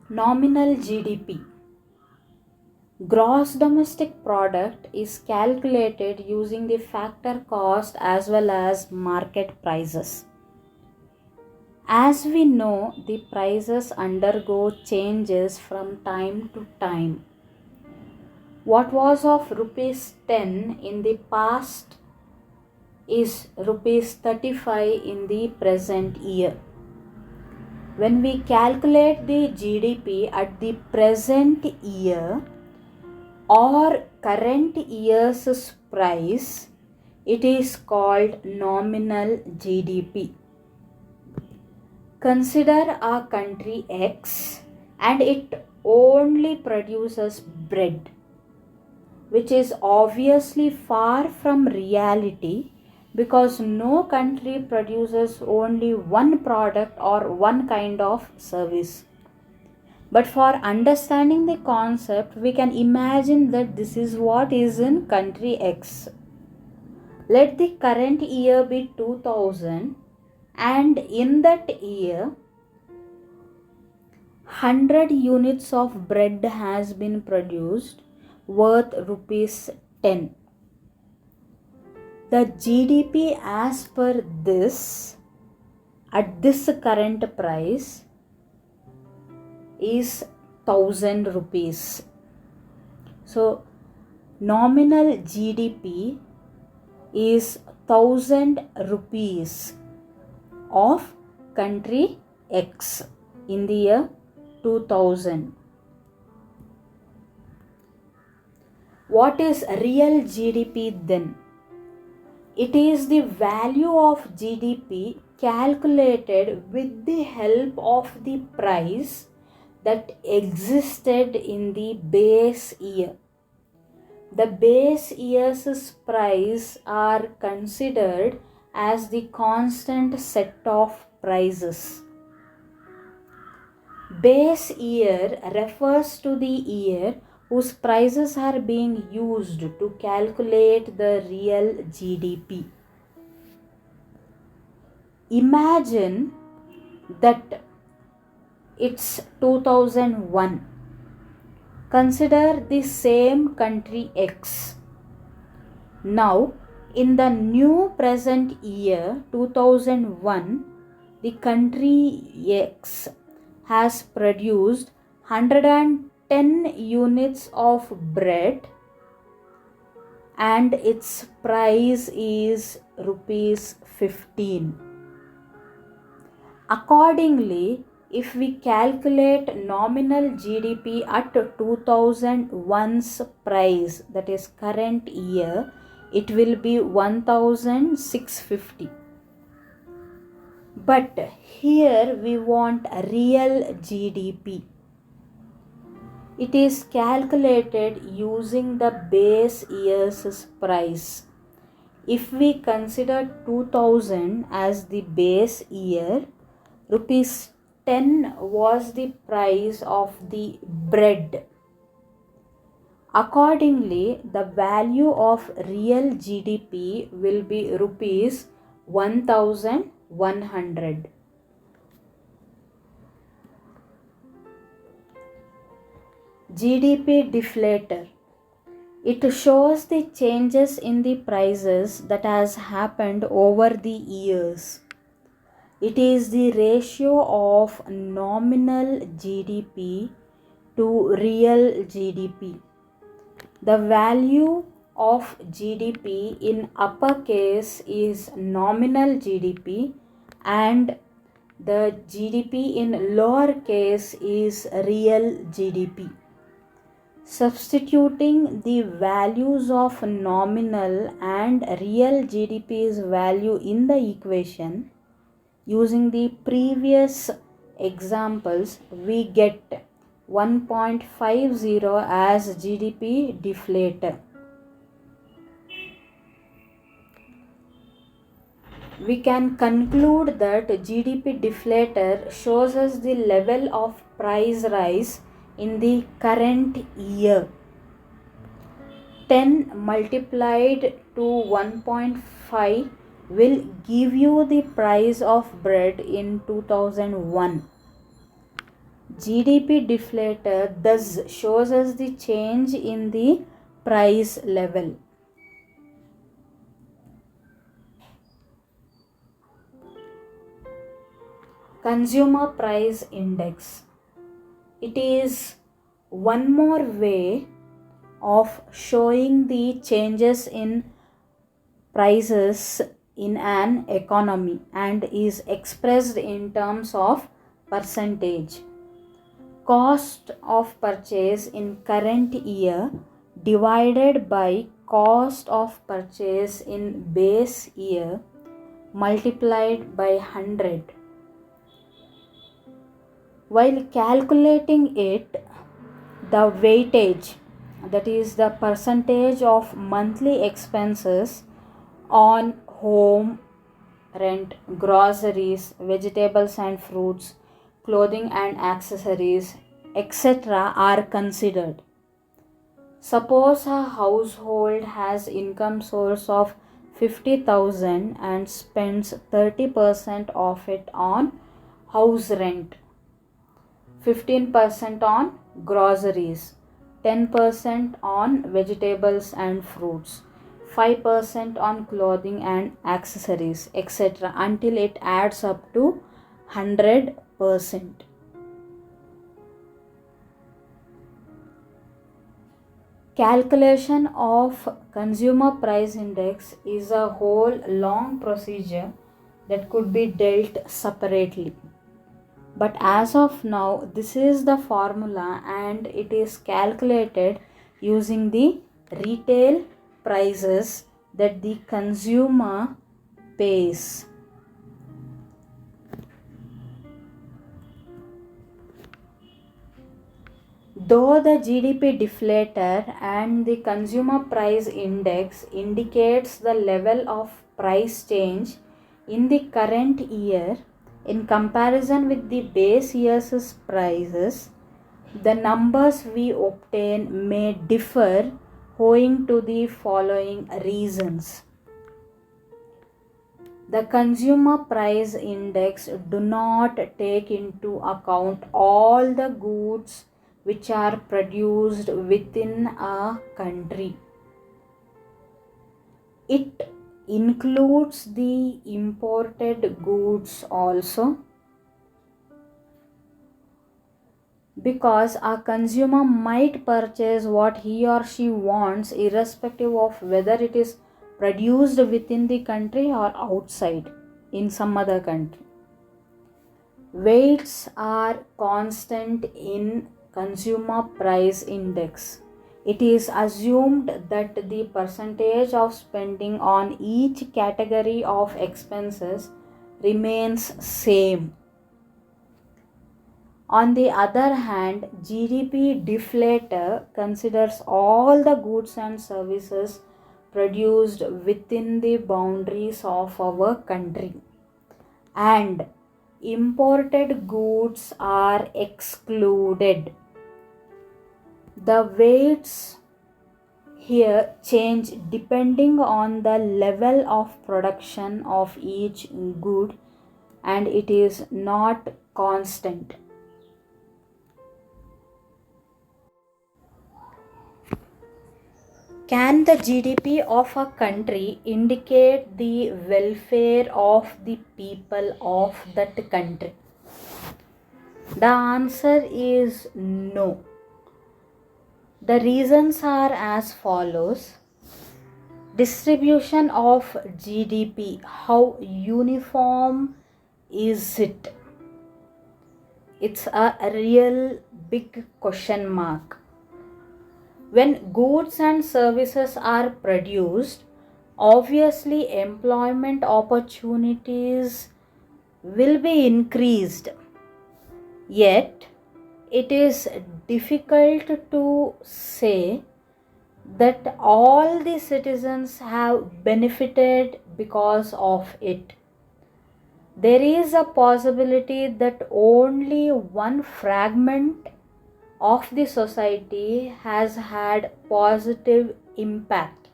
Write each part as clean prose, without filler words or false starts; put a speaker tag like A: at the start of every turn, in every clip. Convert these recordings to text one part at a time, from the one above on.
A: Nominal GDP. Gross domestic product is calculated using the factor cost as well as market prices. As we know, the prices undergo changes from time to time. What was of rupees 10 in the past is rupees 35 in the present year. When we calculate the GDP at the present year or current year's price, it is called nominal GDP. Consider a country X and it only produces bread, which is obviously far from reality because no country produces only one product or one kind of service. But for understanding the concept, we can imagine that this is what is in country X. Let the current year be 2000 and in that year 100 units of bread has been produced worth rupees 10. The GDP as per this at this current price is 1000 rupees. So nominal GDP is 1000 rupees of country X in the year 2000. What is real GDP then? It is the value of GDP calculated with the help of the price that existed in the base year. The base year's price are considered as the constant set of prices. Base year refers to the year whose prices are being used to calculate the real GDP. Imagine that it's 2001. Consider the same country X. Now, in the new present year 2001, the country X has produced 110 units of bread and its price is rupees 15. Accordingly, if we calculate nominal GDP at 2001's price, that is current year, it will be 1650. But here we want real GDP. It is calculated using the base year's price. If we consider 2000 as the base year, rupees 10 was the price of the bread. Accordingly, the value of real GDP will be rupees 1100. GDP deflator. It shows the changes in the prices that has happened over the years. It is the ratio of nominal GDP to real GDP. The value of GDP in uppercase is nominal GDP and the GDP in lowercase is real GDP. Substituting the values of nominal and real GDP's value in the equation, using the previous examples, we get 1.50 as GDP deflator. We can conclude that GDP deflator shows us the level of price rise in the current year. 10 multiplied to 1.5 will give you the price of bread in 2001. GDP deflator thus shows us the change in the price level. Consumer price index. It is one more way of showing the changes in prices in an economy and is expressed in terms of percentage. Cost of purchase in current year divided by cost of purchase in base year multiplied by 100. While calculating it, the weightage, that is the percentage of monthly expenses on home, rent, groceries, vegetables and fruits, clothing and accessories, etc. are considered. Suppose a household has income source of 50,000 and spends 30% of it on house rent, 15% on groceries, 10% on vegetables and fruits, 5% on clothing and accessories, etc. until it adds up to 100%. Calculation of consumer price index is a whole long procedure that could be dealt separately. But as of now, this is the formula and it is calculated using the retail prices that the consumer pays. Though the GDP deflator and the consumer price index indicates the level of price change in the current year in comparison with the base year's prices, the numbers we obtain may differ owing to the following reasons. The consumer price index do not take into account all the goods which are produced within a country. It includes the imported goods also, because a consumer might purchase what he or she wants irrespective of whether it is produced within the country or outside in some other country. Weights are constant in consumer price index. It is assumed that the percentage of spending on each category of expenses remains same. On the other hand, GDP deflator considers all the goods and services produced within the boundaries of our country, and imported goods are excluded. The weights here change depending on the level of production of each good, and it is not constant. Can the GDP of a country indicate the welfare of the people of that country? The answer is no. The reasons are as follows. Distribution of GDP, how uniform is it? It's a real big question mark. When goods and services are produced, obviously employment opportunities will be increased. Yet, it is difficult to say that all the citizens have benefited because of it. There is a possibility that only one fragment of the society has had positive impact.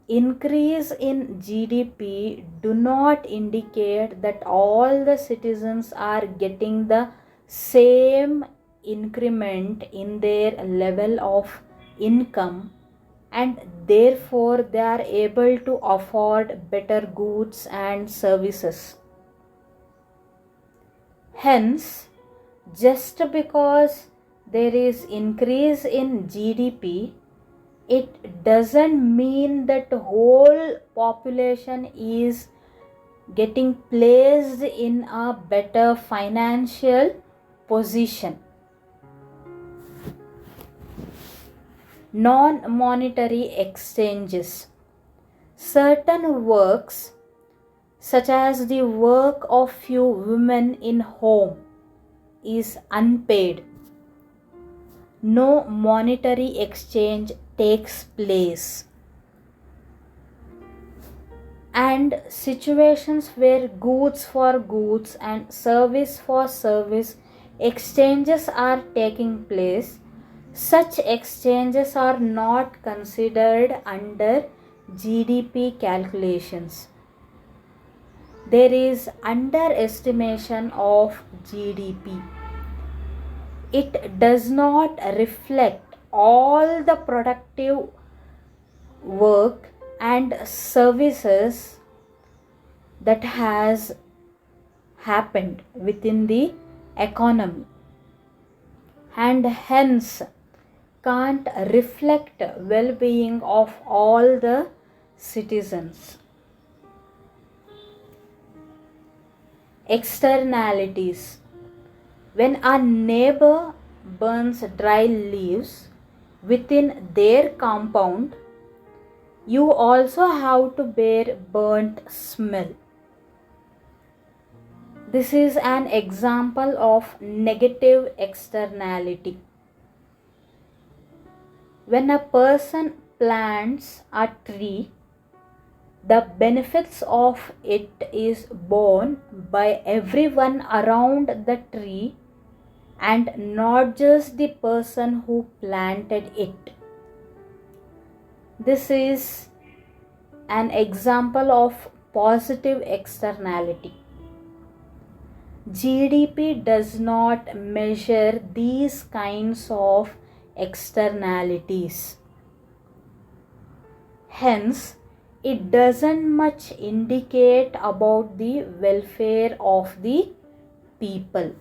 A: Increase in GDP do not indicate that all the citizens are getting the same increment in their level of income, and therefore they are able to afford better goods and services. Hence, just because there is increase in GDP, it doesn't mean that the whole population is getting placed in a better financial position. Non-monetary exchanges. Certain works, such as the work of few women in home, is unpaid. No monetary exchange takes place. And situations where goods for goods and service for service exchanges are taking place, such exchanges are not considered under GDP calculations. There is underestimation of GDP. It does not reflect all the productive work and services that has happened within the economy, and hence can't reflect well-being of all the citizens. Externalities. When a neighbor burns dry leaves within their compound, you also have to bear burnt smell. This is an example of negative externality. When a person plants a tree, the benefits of it is borne by everyone around the tree and not just the person who planted it. This is an example of positive externality. GDP does not measure these kinds of externalities. Hence, it doesn't much indicate about the welfare of the people.